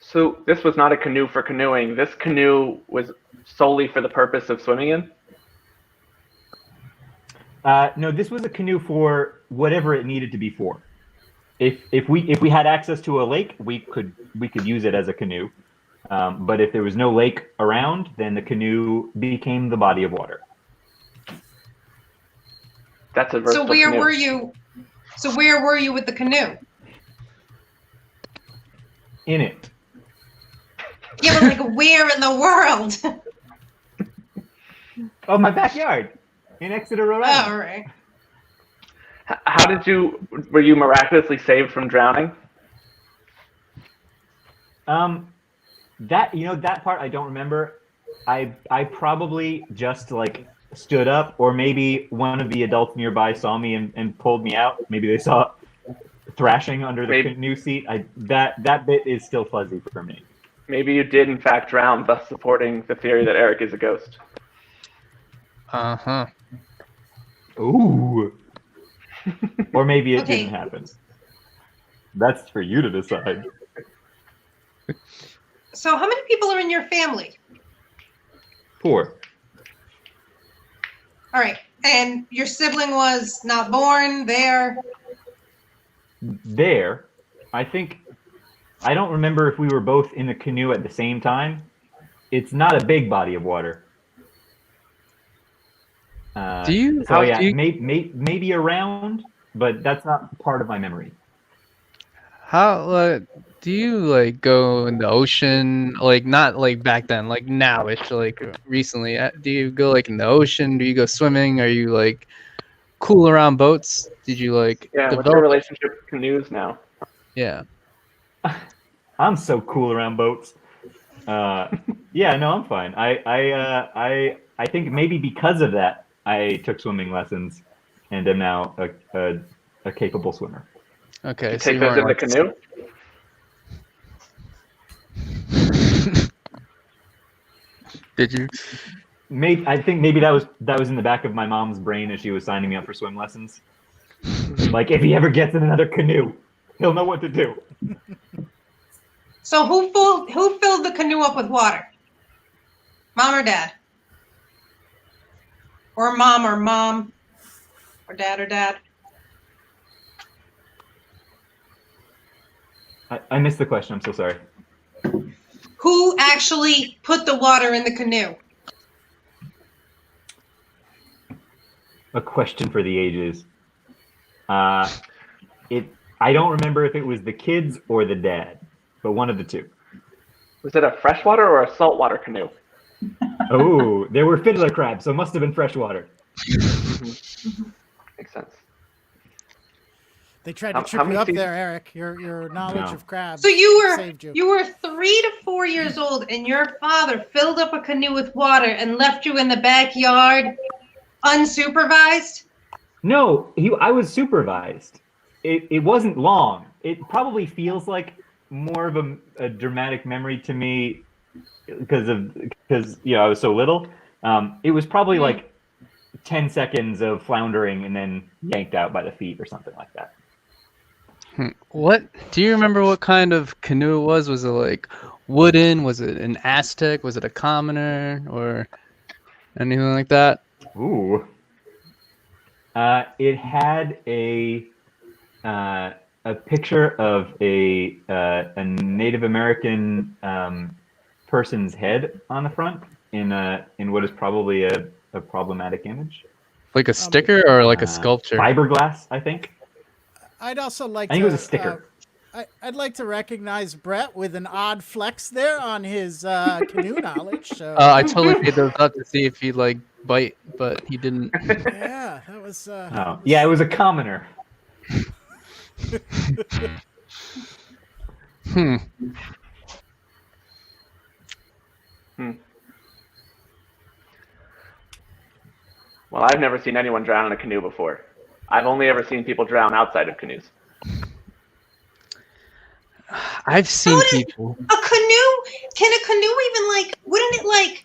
So this was not a canoe for canoeing. This canoe was solely for the purpose of swimming in?
No, this was a canoe for whatever it needed to be for. If we had access to a lake, we could use it as a canoe. But if there was no lake around, then the canoe became the body of water.
That's a
So
versatile
where
canoe.
were you? So where were you with the canoe?
In it.
Yeah, but like where in the world?
Oh, my backyard in Exeter, Rhode
Oh,
Island.
all right.
Were you miraculously saved from drowning?
That part I don't remember. I probably just like stood up, or maybe one of the adults nearby saw me and pulled me out. Maybe they saw thrashing under the canoe seat. That bit is still fuzzy for me.
Maybe you did in fact drown, thus supporting the theory that Eric is a ghost.
Uh-huh.
Ooh. Or maybe it
Okay.
didn't happen. That's for you to decide.
So how many people are in your family?
4.
All right. And your sibling was not born there.
There, I don't remember if we were both in the canoe at the same time. It's not a big body of water. Maybe around, but that's not part of my memory.
How do you like go in the ocean? Like not like back then, like nowish, like recently. Do you go like in the ocean? Do you go swimming? Are you like cool around boats? Did you like
Yeah, what's
develop?
your relationship with canoes now?
Yeah.
I'm so cool around boats. Yeah, no, I'm fine. I think maybe because of that, I took swimming lessons and am now a capable swimmer.
Okay.
You
So
take
you
those in
weren't
the
like
canoe?
Did you?
I think maybe that was in the back of my mom's brain as she was signing me up for swim lessons. Like, if he ever gets in another canoe, he'll know what to do.
So who filled the canoe up with water? Mom or dad? Or mom or dad?
I missed the question. I'm so sorry.
Who actually put the water in the canoe?
a question for the ages. I don't remember if it was the kids or the dad, but one of the two.
Was it a freshwater or a saltwater canoe?
Oh, there were fiddler crabs, so it must have been freshwater.
Makes sense.
They tried to
How
trip you
many
up
seasons-
there, Eric. Your knowledge
No.
of crabs
So you
saved you.
were 3 to 4 years old, and your father filled up a canoe with water and left you in the backyard unsupervised?
No, I was supervised. It wasn't long. It probably feels like more of a dramatic memory to me because I was so little. It was probably like 10 seconds of floundering and then yanked out by the feet or something like that.
What do you remember? What kind of canoe it was? Was it like wooden? Was it an Aztec? Was it a commoner or anything like that?
Ooh. It had a picture of a Native American person's head on the front in what is probably a problematic image.
Like a sticker or like a sculpture?
Fiberglass, I think.
I'd also like
I think
to.
it was a sticker.
I'd like to recognize Brett with an odd flex there on his canoe knowledge. So
I totally made those up to see if he'd like bite, but he didn't.
yeah, that was.
Oh, yeah, it was a commoner.
Well, I've never seen anyone drown in a canoe before. I've only ever seen people drown outside of canoes.
I've seen people.
A canoe? Can a canoe even wouldn't it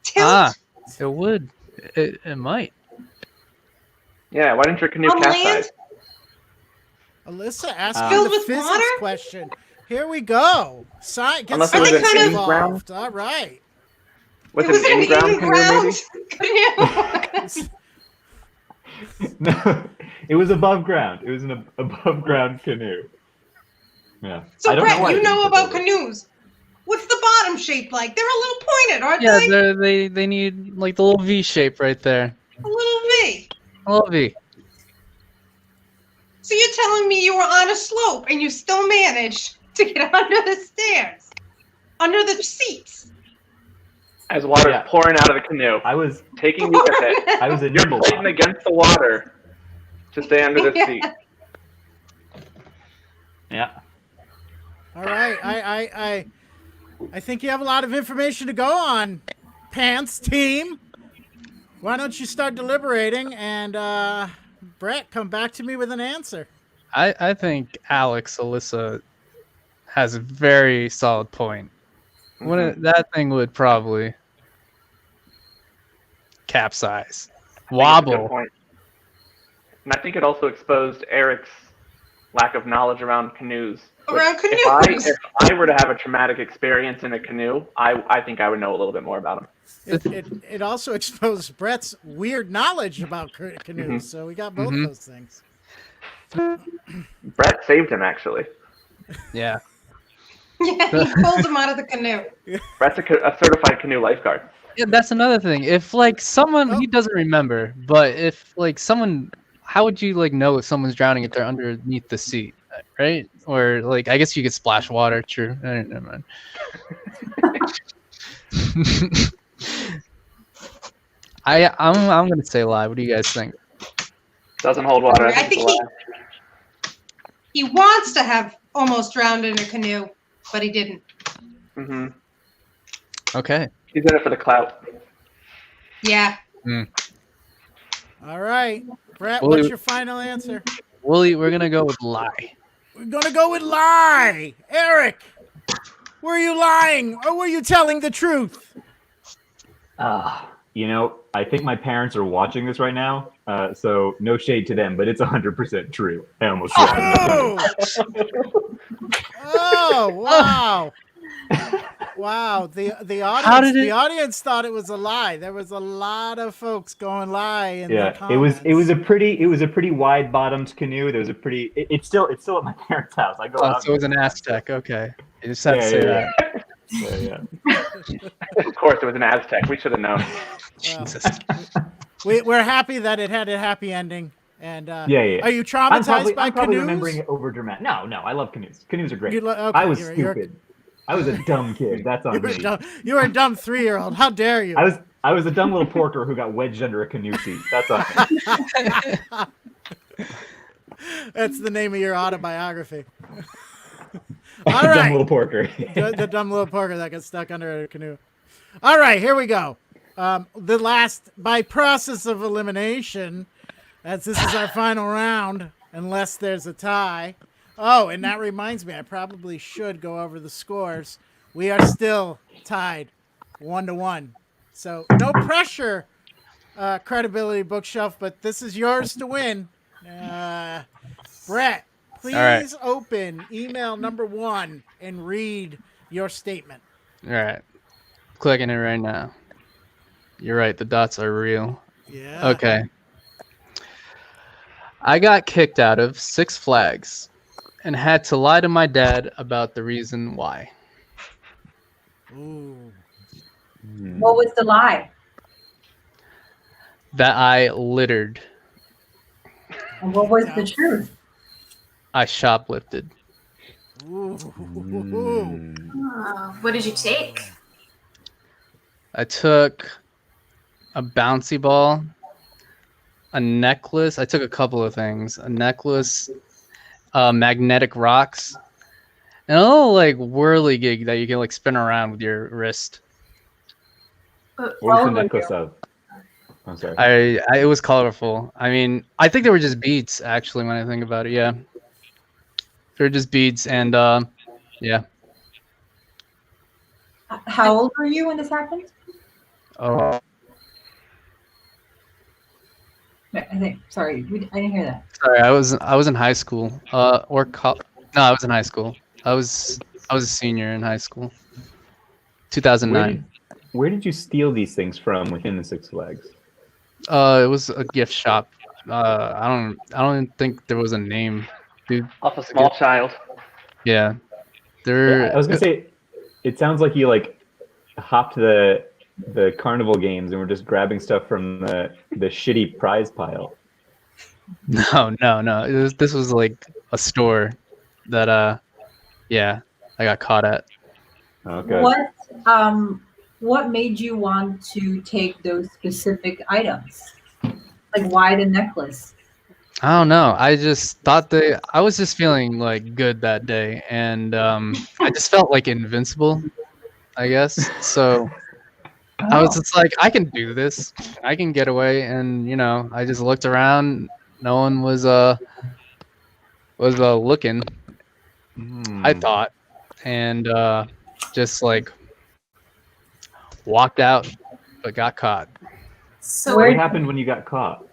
tilt?
It would. It might.
Yeah, why didn't your canoe
On
capsize?
Alyssa asking
Filled
the
with
physics
water?
question. Here we go. Get
Unless
it was
science
an
involved. All right.
Was it an in-ground canoe, maybe?
No, it was above ground. It was an above ground canoe. Yeah.
So
I don't
Brett,
why
you
it
know
didn't
about
fit over.
canoes. What's the bottom shape like? They're a little pointed, aren't
Yeah,
they?
they need like the little V shape right there.
A little V.
A little V.
So you're telling me you were on a slope and you still managed to get under the stairs, under the seats?
As water's
Yeah.
pouring out of the canoe,
I was
taking you with it.
I was a
You're
nimble
fighting
body.
against the water to stay under the
Yeah.
seat.
Yeah.
All right. I think you have a lot of information to go on, Pants team. Why don't you start deliberating and Brett, come back to me with an answer.
I think Alyssa has a very solid point. That thing would probably capsize,
That's a good
wobble.
point. And I think it also exposed Eric's lack of knowledge around canoes.
Around
If
canoes.
I were to have a traumatic experience in a canoe, I think I would know a little bit more about them.
It also exposed Brett's weird knowledge about canoes. So we got both those things.
Brett saved him, actually.
Yeah.
Yeah, he pulled him out of the canoe.
Brett's a certified canoe lifeguard.
Yeah, that's another thing. If like someone he doesn't remember, but if like someone, how would you like know if someone's drowning if they're underneath the seat, right? Or like I guess you could splash water. True. Never mind. I'm gonna say lie. What do you guys think?
Doesn't hold water.
I think he wants to have almost drowned in a canoe, but he didn't.
Mm-hmm.
Okay.
He's in it for the clout.
Yeah.
All right. Brett,
Well,
what's your final answer?
Wooly, we're gonna go with lie.
We're going to go with lie. Eric, were you lying or were you telling the truth?
I think my parents are watching this right now, so no shade to them, but it's 100% true. I almost drowned.
Oh, wow. Wow. The audience thought it was a lie. There was a lot of folks going lie in the
Yeah,
comments.
it was a pretty wide bottomed canoe. There was a pretty. It's still at my parents' house. I go
Oh,
out.
so it was an Aztec. Okay. You just had to say that.
Yeah.
Of course, it was an Aztec. We should have known.
Wow.
Jesus.
we're happy that it had a happy ending. And
Yeah.
are you traumatized by
I'm probably
canoes?
remembering it over dramatic. No, I love canoes. Canoes are great.
Okay,
I was
you're-
stupid. I was a dumb kid. That's on me.
You were a dumb 3-year-old. How dare you?
I was a dumb little porker who got wedged under a canoe seat. That's on me.
That's the name of your autobiography.
All
All right.
Dumb little porker.
The dumb little porker that got stuck under a canoe. All right, here we go. The last, by process of elimination, as this is our final round, unless there's a tie. Oh, and that reminds me, I probably should go over the scores. We are still tied 1-1. So no pressure, Credibility Bookshelf, but this is yours to win. Brett, please open email number 1 and read your statement.
All right. Clicking it right now. You're right. The dots are real.
Yeah.
Okay. I got kicked out of Six Flags and had to lie to my dad about the reason why.
Ooh.
What was the lie?
That I littered.
And what was the truth?
I shoplifted.
Ooh.
What did you take?
I took a bouncy ball, a necklace. I took a couple of things. A necklace, magnetic rocks, and a little like whirly gig that you can like spin around with your wrist.
What was the necklace of? I'm sorry.
It was colorful. I mean, I think they were just beads actually when I think about it. Yeah. They were just beads and yeah.
How old were you when this happened?
Oh,
I think. Sorry, I didn't hear that.
sorry. I was in high school. No, I was in high school. I was a senior in high school. 2009.
Where did you steal these things from within the Six Flags?
It was a gift shop. I don't think there was a name, dude.
Off a small child.
Yeah, there.
I was gonna say, it sounds like you like hopped the carnival games and were just grabbing stuff from the shitty prize pile.
No. This was like a store that yeah, I got caught at.
Okay.
What made you want to take those specific items? Like, why the necklace?
I don't know. I just thought I was just feeling like good that day, and I just felt like invincible, I guess. So I was just like, I can do this. I can get away, and I just looked around. No one was looking. I thought, and just like walked out, but got caught.
So
What happened when you got caught?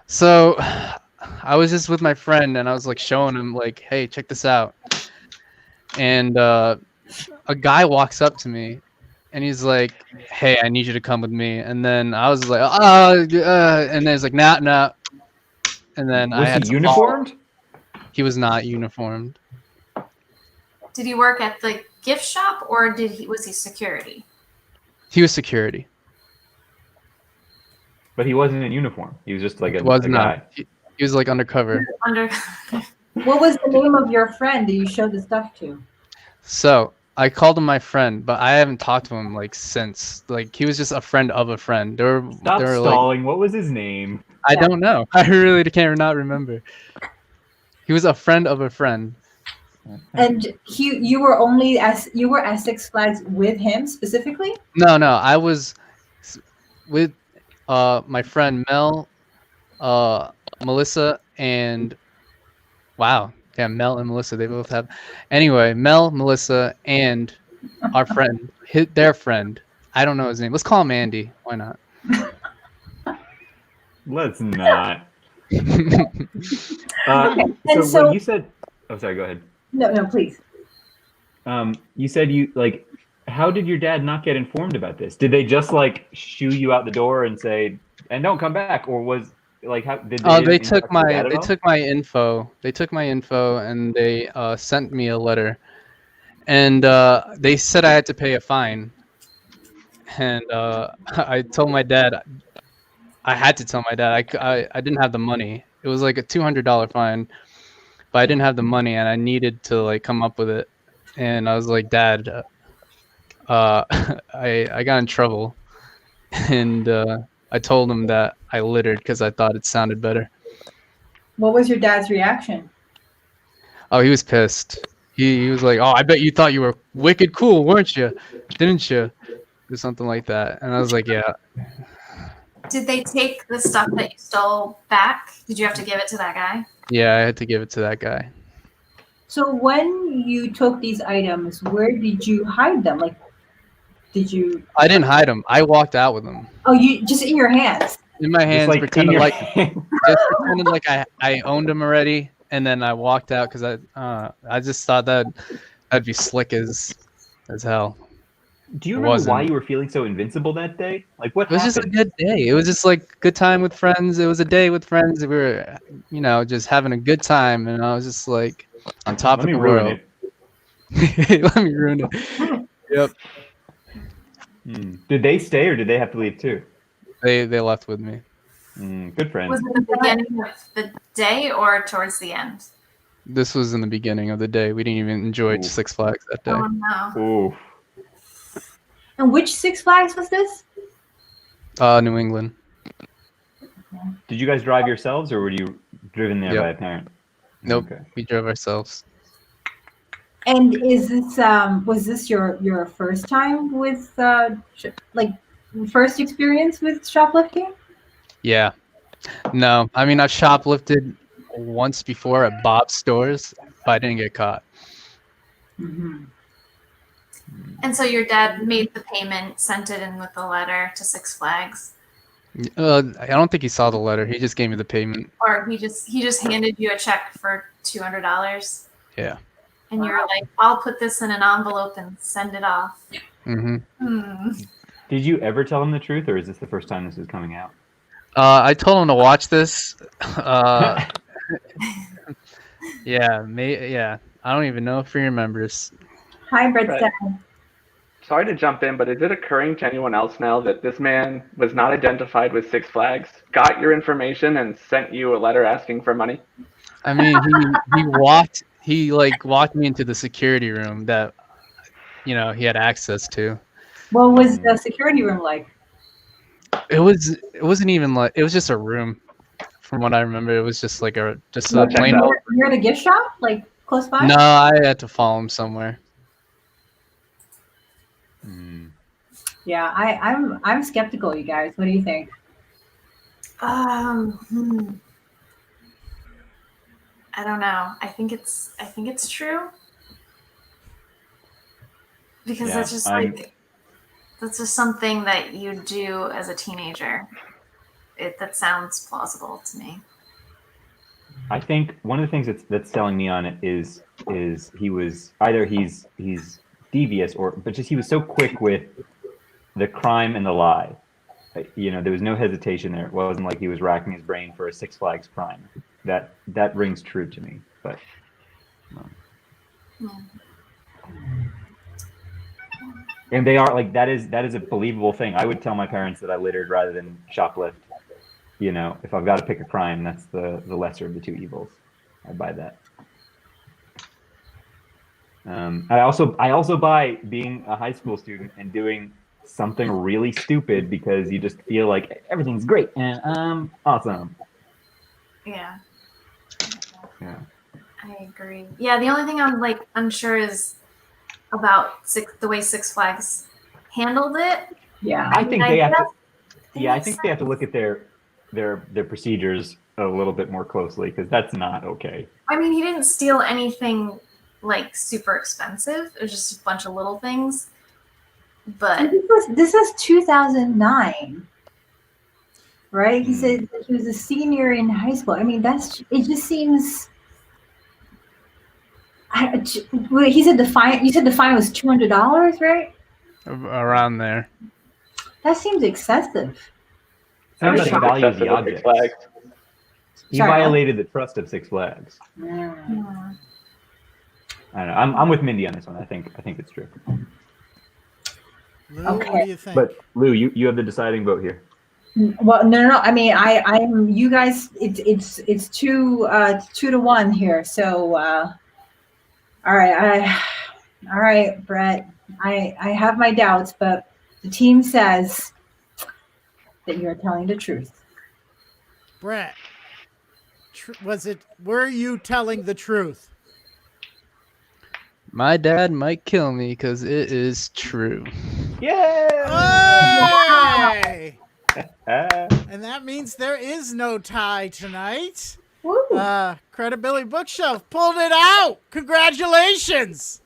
So I was just with my friend and I was like showing him like, hey, check this out. And a guy walks up to me and he's like, hey, I need you to come with me. And then I was like, and then he's like, nah. And then I had
Was he uniformed?
He was not uniformed.
did he work at the gift shop or was he security?
He was security.
But he wasn't in uniform. He was just like a
Was
guy.
not. He was like undercover.
What was the name of your friend that you showed the stuff to?
So I called him my friend, but I haven't talked to him like since. Like he was just a friend of a friend.
Stop stalling. What was his name?
I don't know. I really can't not remember. He was a friend of a friend.
And you were at Six Flags with him specifically?
No. I was with my friend Mel, Melissa, and wow. Yeah, Mel and Melissa, they both have. Anyway, Mel, Melissa, and our friend, their friend. I don't know his name. Let's call him Andy. Why not?
Let's not.
So
when you said, oh, sorry, go ahead.
No, please.
You said how did your dad not get informed about this? Did they just like shoo you out the door and say, and don't come back? Or was like, how did they?
They took my info. They took my info and they sent me a letter. And they said I had to pay a fine. And I told my dad, I had to tell my dad. I didn't have the money. It was like a $200 fine, but I didn't have the money, and I needed to like come up with it. And I was like, Dad, I got in trouble, and I told him that I littered because I thought it sounded better.
What was your dad's reaction?
Oh, he was pissed. He was like, "Oh, I bet you thought you were wicked cool, weren't you? Didn't you?" Or something like that. And I was like, "Yeah."
Did they take the stuff that you stole back? Did you have to give it to that guy?
Yeah, I had to give it to that guy.
So when you took these items, where did you hide them? Like, did you?
I didn't hide them. I walked out with them
Oh, you just in your hands.
in my hands,
Just like in
pretended
your
like
hand.
just pretended like I owned them already, and then I walked out because I just thought that'd be slick as hell.
Do you
It
remember why
wasn't.
you were feeling so invincible that day? Like what
It was just a
happened?
good day. It was just like good time with friends. It was a day with friends. We were, just having a good time, and I was just like on top
Let
of
me
the
ruin
world.
it.
Let me ruin it. Yep.
Did they stay or did they have to leave too?
They left with me.
Good friend.
Was it the beginning of the day or towards the end?
This was in the beginning of the day. We didn't even enjoy
Ooh.
Six Flags that day.
Oh no.
Ooh.
And which Six Flags was this?
New England.
Did you guys drive yourselves or were you driven there
Yep.
by a parent?
Nope.
Okay.
We drove ourselves.
And is this was this your first time with like first experience with shoplifting?
Yeah. No, I mean I've shoplifted once before at Bob's stores, but I didn't get caught.
Mm-hmm.
And so your dad made the payment, sent it in with the letter to Six Flags,
I don't think he saw the letter. He just gave me the payment.
or he just handed you a check for $200,
Yeah.
and you're like, "I'll put this in an envelope and send it off."
Mm-hmm.
Did you ever tell him the truth or is this the first time this is coming out?
I told him to watch this. Yeah, yeah. I don't even know if he remembers.
Hi, Brett.
Right. Sorry to jump in, but is it occurring to anyone else now that this man was not identified with Six Flags, got your information, and sent you a letter asking for money?
I mean, he walked me into the security room that he had access to.
What was the security room like?
It wasn't even like, it was just a room. From what I remember, it was just like a plain old.
Near the gift shop, like close by?
No, I had to follow him somewhere.
Yeah, I'm skeptical, you guys. What do you think?
I don't know. I think it's true, because
Yeah,
that's just something that you do as a teenager. That sounds plausible to me.
I think one of the things that's selling me on it is he was either he's devious but just he was so quick with the crime and the lie. There was no hesitation there. It wasn't like he was racking his brain for a Six Flags crime. That rings true to me. But and they are like that is a believable thing. I would tell my parents that I littered rather than shoplift. If I've got to pick a crime, that's the lesser of the two evils. I buy that. I also buy being a high school student and doing something really stupid because you just feel like everything's great and I'm awesome.
Yeah.
Yeah.
I agree. Yeah, the only thing I'm like unsure is about the way Six Flags handled it.
Yeah.
I think they have to. Yeah, I think they have to look at their procedures a little bit more closely because that's not okay.
I mean, he didn't steal anything like super expensive. It was just a bunch of little things. But
this was 2009, right? He said that he was a senior in high school. I mean, it just seems. He said the fine. You said the fine was $200, right?
Around there.
That seems excessive.
Sounds like he values the
Six
object.
Flags.
He violated the trust of Six Flags.
yeah.
I don't know. I'm with Mindy on this one. I think it's true.
Lou,
Okay.
what do you think?
But Lou, you have the deciding vote here.
Well, no. I mean, I'm. You guys, it's 2-1 here. So, all right, all right, Brett. I have my doubts, but the team says that you're telling the truth.
Brett, were you telling the truth?
My dad might kill me because it is true.
Hey!
Ah.
And that means there is no tie tonight.
Woo.
Credibility Bookshelf pulled it out. Congratulations.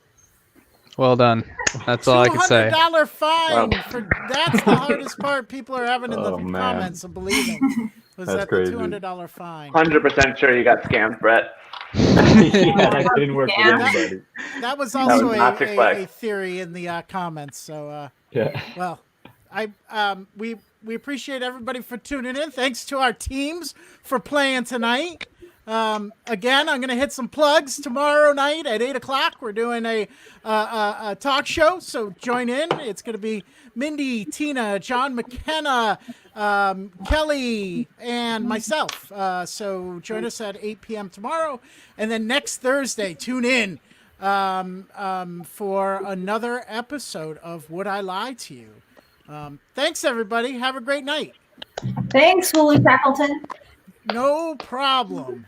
Well done. That's all I can say.
$200 fine.
Wow.
That's the hardest part people are having in the
Oh, man.
comments of believing. Was
That's
that
crazy.
the $200 fine?
100% sure you got scammed, Brett.
Yeah, that didn't work with
Yeah.
anybody.
That was also
was not Six Flags.
a theory in the comments. So,
Yeah.
well, we appreciate everybody for tuning in. Thanks to our teams for playing tonight. Again, I'm going to hit some plugs tomorrow night at 8:00. We're doing a talk show, so join in. It's going to be Mindy, Tina, John McKenna, Kelly, and myself. So join us at 8 p.m. tomorrow. And then next Thursday, tune in for another episode of Would I Lie to You? Thanks, everybody. Have a great night.
Thanks, Willie Shackleton.
No problem.